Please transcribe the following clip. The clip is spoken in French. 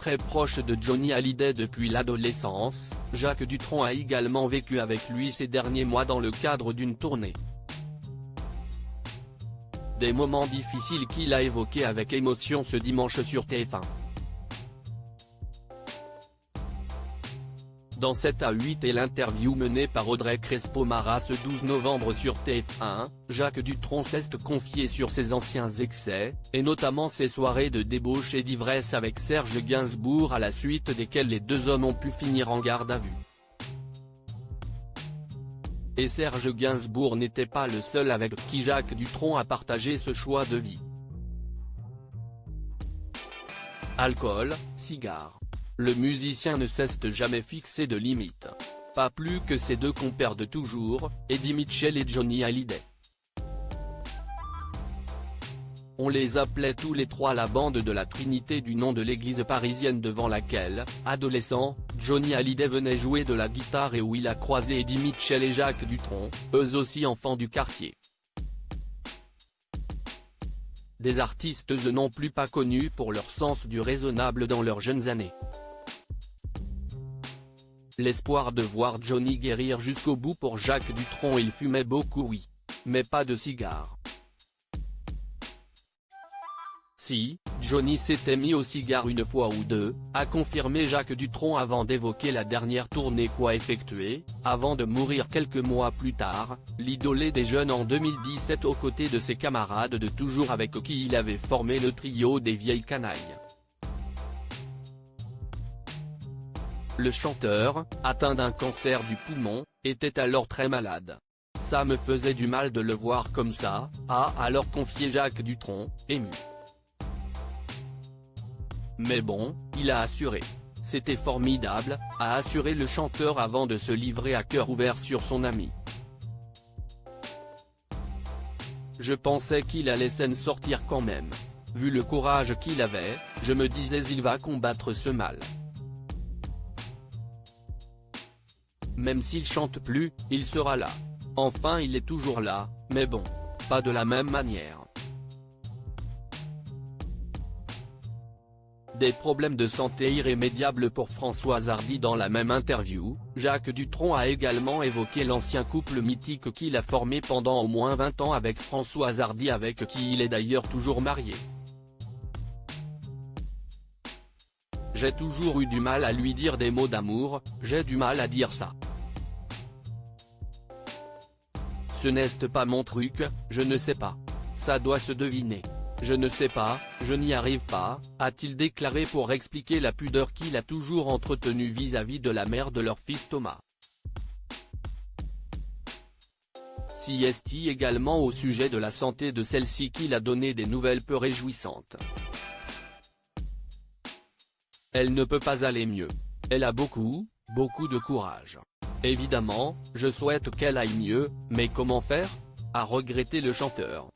très proche de Johnny Hallyday depuis l'adolescence, Jacques Dutronc a également vécu avec lui ces derniers mois dans le cadre d'une tournée. Des moments difficiles qu'il a évoqués avec émotion ce dimanche sur TF1. Dans 7 à 8 et l'interview menée par Audrey Crespo-Mara ce 12 novembre sur TF1, Jacques Dutronc s'est confié sur ses anciens excès, et notamment ses soirées de débauche et d'ivresse avec Serge Gainsbourg à la suite desquelles les deux hommes ont pu finir en garde à vue. Et Serge Gainsbourg n'était pas le seul avec qui Jacques Dutronc a partagé ce choix de vie. Alcool, cigares. Le musicien ne s'est jamais fixé de limite. Pas plus que ses deux compères de toujours, Eddie Mitchell et Johnny Hallyday. On les appelait tous les trois la bande de la Trinité du nom de l'église parisienne devant laquelle, adolescent, Johnny Hallyday venait jouer de la guitare et où il a croisé Eddie Mitchell et Jacques Dutronc, eux aussi enfants du quartier. Des artistes non plus pas connus pour leur sens du raisonnable dans leurs jeunes années. L'espoir de voir Johnny guérir jusqu'au bout pour Jacques Dutronc. Il fumait beaucoup oui. Mais pas de cigares. Si, Johnny s'était mis au cigare une fois ou deux, a confirmé Jacques Dutronc avant d'évoquer la dernière tournée qu'a effectuée, avant de mourir quelques mois plus tard, l'idolé des jeunes en 2017 aux côtés de ses camarades de toujours avec qui il avait formé le trio des vieilles canailles. Le chanteur, atteint d'un cancer du poumon, était alors très malade. Ça me faisait du mal de le voir comme ça, a alors confié Jacques Dutronc, ému. Mais bon, il a assuré. C'était formidable, a assuré le chanteur avant de se livrer à cœur ouvert sur son ami. Je pensais qu'il allait s'en sortir quand même. Vu le courage qu'il avait, je me disais il va combattre ce mal. Même s'il chante plus, il sera là. Enfin il est toujours là, mais bon, pas de la même manière. Des problèmes de santé irrémédiables pour Françoise Hardy. Dans la même interview, Jacques Dutronc a également évoqué l'ancien couple mythique qu'il a formé pendant au moins 20 ans avec Françoise Hardy, avec qui il est d'ailleurs toujours marié. J'ai toujours eu du mal à lui dire des mots d'amour, j'ai du mal à dire ça. Ce n'est pas mon truc, je ne sais pas. Ça doit se deviner. Je ne sais pas, je n'y arrive pas, a-t-il déclaré pour expliquer la pudeur qu'il a toujours entretenue vis-à-vis de la mère de leur fils Thomas. CST également au sujet de la santé de celle-ci qu'il a donné des nouvelles peu réjouissantes. Elle ne peut pas aller mieux. Elle a beaucoup de courage. Évidemment, je souhaite qu'elle aille mieux, mais comment faire ? A regretté le chanteur.